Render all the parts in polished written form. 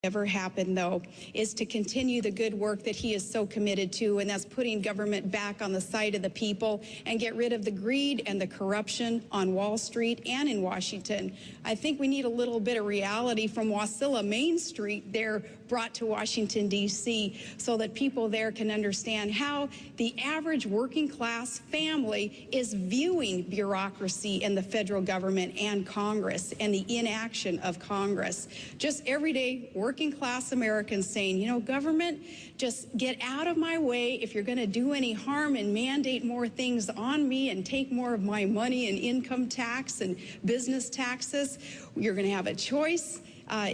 Ever happen, though, is to continue the good work that he is so committed to, and that's putting government back on the side of the people and get rid of the greed and the corruption on Wall Street and in Washington. I think we need a little bit of reality from Wasilla Main Street there brought to Washington, D.C., so that people there can understand how the average working class family is viewing bureaucracy in the federal government and Congress and the inaction of Congress. Just everyday working class Americans saying, you know, government, just get out of my way if you're going to do any harm and mandate more things on me and take more of my money and income tax and business taxes. You're going to have a choice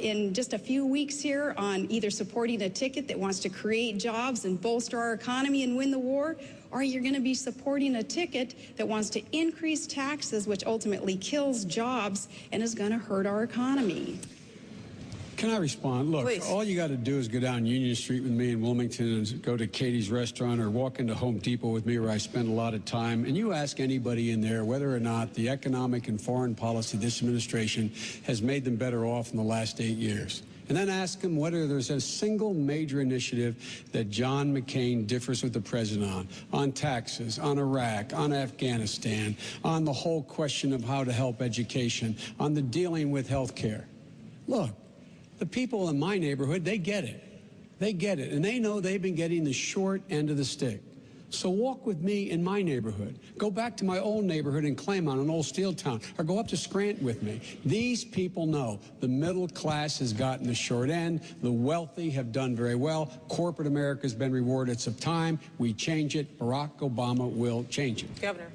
in just a few weeks here on either supporting a ticket that wants to create jobs and bolster our economy and win the war, or you're going to be supporting a ticket that wants to increase taxes, which ultimately kills jobs and is going to hurt our economy. Can I respond? Look, Please. All you got to do is go down Union Street with me in Wilmington and go to Katie's restaurant or walk into Home Depot with me where I spend a lot of time, and you ask anybody in there whether or not the economic and foreign policy of this administration has made them better off in the last 8 years. And then ask them whether there's a single major initiative that John McCain differs with the president on taxes, on Iraq, on Afghanistan, on the whole question of how to help education, on the dealing with health care. Look, the people in my neighborhood, they get it. They get it, and they know they've been getting the short end of the stick. So walk with me in my neighborhood. Go back to my old neighborhood in Claymont, an old steel town, or go up to Scranton with me. These people know the middle class has gotten the short end. The wealthy have done very well. Corporate America has been rewarded. It's of time. We change it. Barack Obama will change it. Governor.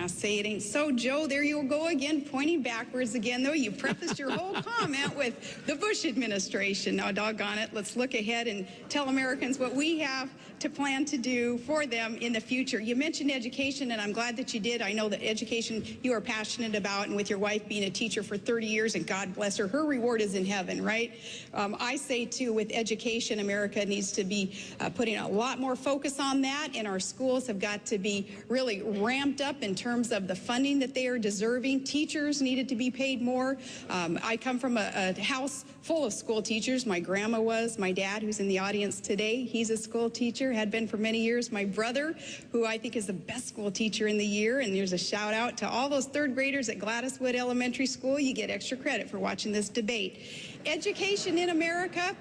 Say it ain't so, Joe. There you go again, pointing backwards again, though. You prefaced your whole comment with the Bush administration. Now, doggone it, let's look ahead and tell Americans what we have to plan to do for them in the future. You mentioned education, and I'm glad that you did. I know that education you are passionate about, and with your wife being a teacher for 30 years, and God bless her, her reward is in heaven, right? I say, too, with education, America needs to be putting a lot more focus on that, and our schools have got to be really ramped up in terms of the funding that they are deserving. Teachers needed to be paid more. I come from a house full of school teachers. My grandma was. My dad, who's in the audience today, he's a school teacher, had been for many years. My brother, who I think is the best school teacher in the year, and there's a shout out to all those third graders at Gladyswood Elementary School. You get extra credit for watching this debate. Education in America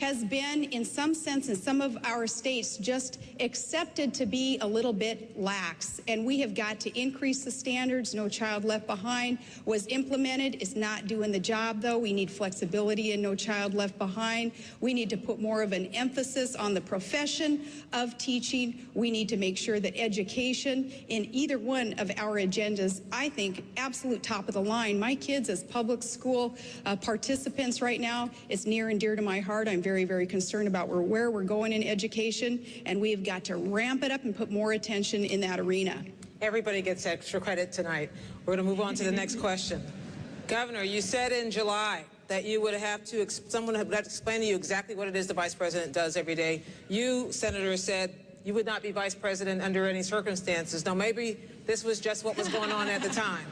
has been, in some sense, in some of our states, just accepted to be a little bit lax. And we have got to increase the standards. No Child Left Behind was implemented. It's not doing the job, though. We need flexibility in No Child Left Behind. We need to put more of an emphasis on the profession of teaching. We need to make sure that education in either one of our agendas, I think, absolute top of the line. My kids as public school participants right now, it's near and dear to my heart. I'm very, very concerned about where we're going in education, and we've got to ramp it up and put more attention in that arena. Everybody gets extra credit tonight. We're going to move on to the next question. Governor, you said in July that you would have to, someone would have to explain to you exactly what it is the vice president does every day. You, Senator, said you would not be vice president under any circumstances. Now, maybe this was just what was going on at the time.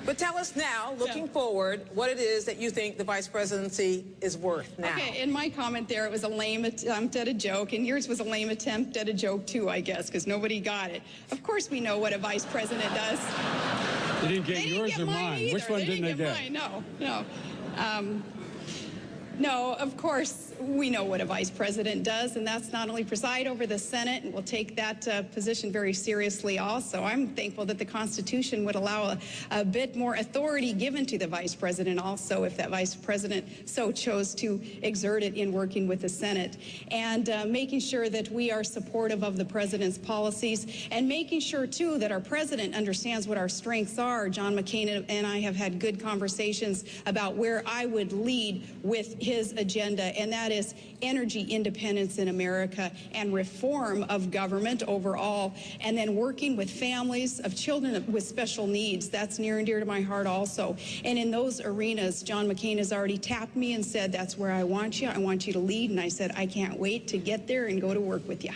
But tell us now, looking forward, what it is that you think the vice presidency is worth now. Okay, in my comment there, it was a lame attempt at a joke, and yours was a lame attempt at a joke too, I guess, because nobody got it. Of course we know what a vice president does. They didn't get yours or mine. Either. Which one didn't they get? Mine. No. No, of course, we know what a vice president does, and that's not only preside over the Senate, and we'll take that position very seriously also. I'm thankful that the Constitution would allow a bit more authority given to the vice president also, if that vice president so chose to exert it in working with the Senate. And making sure that we are supportive of the president's policies, and making sure, too, that our president understands what our strengths are. John McCain and I have had good conversations about where I would lead with his agenda, and that is energy independence in America and reform of government overall, and then working with families of children with special needs. That's near and dear to my heart also. And in those arenas, John McCain has already tapped me and said, that's where I want you. I want you to lead. And I said, I can't wait to get there and go to work with you.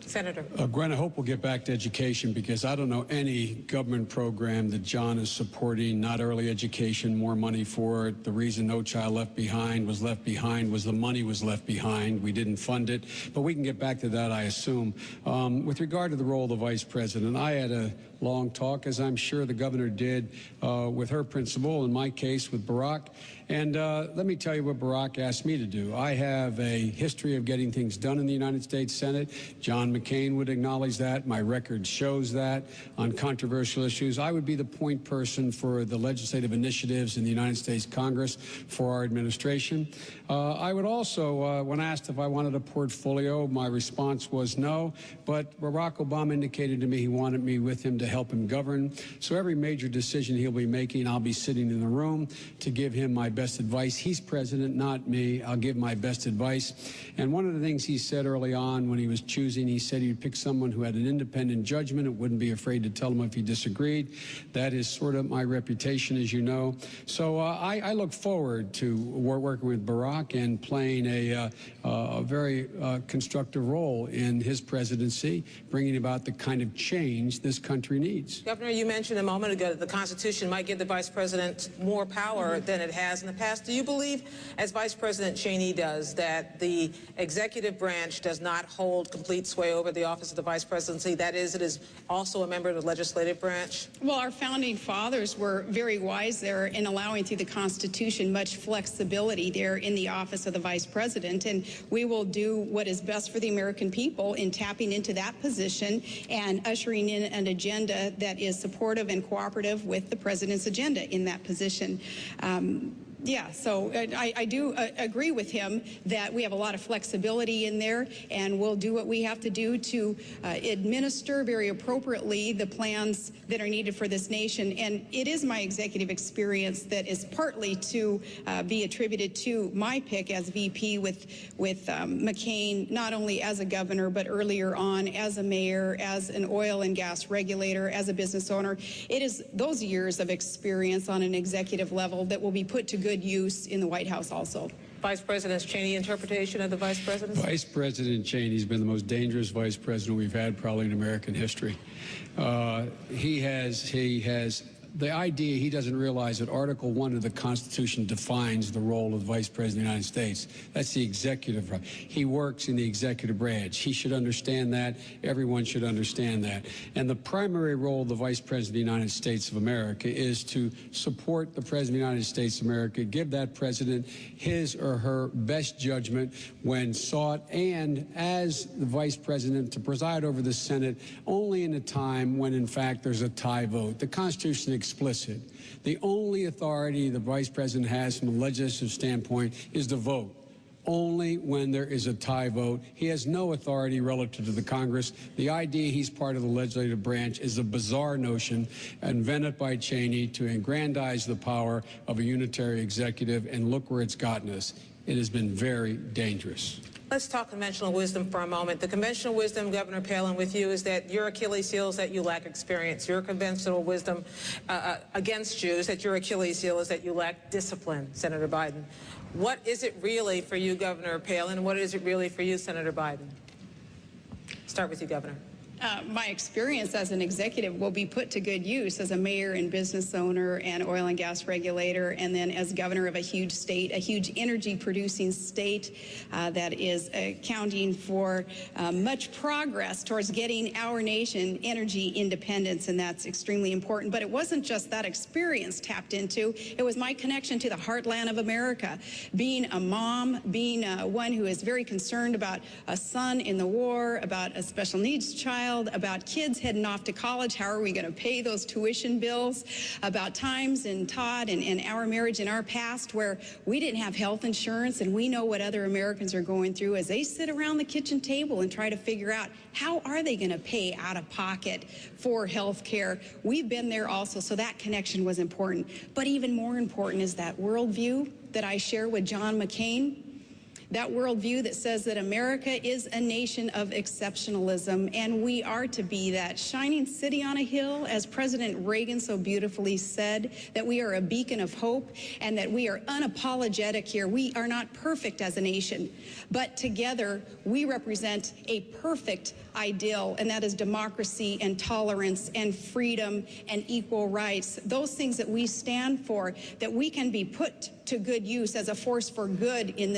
Senator. Gwen, I hope we'll get back to education, because I don't know any government program that John is supporting, not early education, more money for it. The reason No Child Left Behind was the money was left behind. We didn't fund it. But we can get back to that, I assume. With regard to the role of the vice president, I had a long talk, as I'm sure the governor did, with her principal, in my case with Barack. And let me tell you what Barack asked me to do. I have a history of getting things done in the United States Senate. John McCain would acknowledge that. My record shows that. On controversial issues, I would be the point person for the legislative initiatives in the United States Congress for our administration. I would also, when asked if I wanted a portfolio, my response was no. But Barack Obama indicated to me he wanted me with him to help him govern. So every major decision he'll be making, I'll be sitting in the room to give him my best advice. He's president, not me. I'll give my best advice. And one of the things he said early on when he was choosing, he said he'd pick someone who had an independent judgment and wouldn't be afraid to tell him if he disagreed. That is sort of my reputation, as you know. So I look forward to working with Barack and playing a very constructive role in his presidency, bringing about the kind of change this country needs. Governor, you mentioned a moment ago that the Constitution might give the vice president more power than it has in the past. Do you believe, as Vice President Cheney does, that the executive branch does not hold complete sway over the office of the vice presidency? That is, it is also a member of the legislative branch? Well, our founding fathers were very wise there in allowing through the Constitution much flexibility there in the office of the vice president, and we will do what is best for the American people in tapping into that position and ushering in an agenda that is supportive and cooperative with the president's agenda in that position. Yeah, so I do agree with him that we have a lot of flexibility in there, and we'll do what we have to do to administer very appropriately the plans that are needed for this nation. And it is my executive experience that is partly to be attributed to my pick as VP with McCain, not only as a governor, but earlier on as a mayor, as an oil and gas regulator, as a business owner. It is those years of experience on an executive level that will be put to good use in the White House also. Vice President Cheney interpretation of the vice president? Vice President Cheney's been the most dangerous vice president we've had probably in American history. He has the idea he doesn't realize that Article 1 of the Constitution defines the role of the Vice President of the United States. That's the executive branch. He works in the executive branch. He should understand that. Everyone should understand that. And the primary role of the Vice President of the United States of America is to support the President of the United States of America, give that president his or her best judgment when sought, and as the Vice President to preside over the Senate only in a time when, in fact, there's a tie vote. The Constitution explicit. The only authority the vice president has from a legislative standpoint is to vote. Only when there is a tie vote. He has no authority relative to the Congress. The idea he's part of the legislative branch is a bizarre notion invented by Cheney to aggrandize the power of a unitary executive, and look where it's gotten us. It has been very dangerous. Let's talk conventional wisdom for a moment. The conventional wisdom, Governor Palin, with you is that your Achilles heel is that you lack experience. Your conventional wisdom against you is that your Achilles heel is that you lack discipline, Senator Biden. What is it really for you, Governor Palin? What is it really for you, Senator Biden? Start with you, Governor. My experience as an executive will be put to good use as a mayor and business owner and oil and gas regulator, and then as governor of a huge state, a huge energy producing state that is accounting for much progress towards getting our nation energy independence, and that's extremely important. But it wasn't just that experience tapped into. It was my connection to the heartland of America. Being a mom, being one who is very concerned about a son in the war, about a special needs child, about kids heading off to college, how are we going to pay those tuition bills, about times in Todd and our marriage in our past where we didn't have health insurance, and we know what other Americans are going through as they sit around the kitchen table and try to figure out how are they going to pay out of pocket for health care. We've been there also, so that connection was important. But even more important is that worldview that I share with John McCain, that worldview that says that America is a nation of exceptionalism, and we are to be that shining city on a hill, as President Reagan so beautifully said, that we are a beacon of hope and that we are unapologetic here. We are not perfect as a nation, but together we represent a perfect ideal, and that is democracy and tolerance and freedom and equal rights. Those things that we stand for, that we can be put to good use as a force for good in this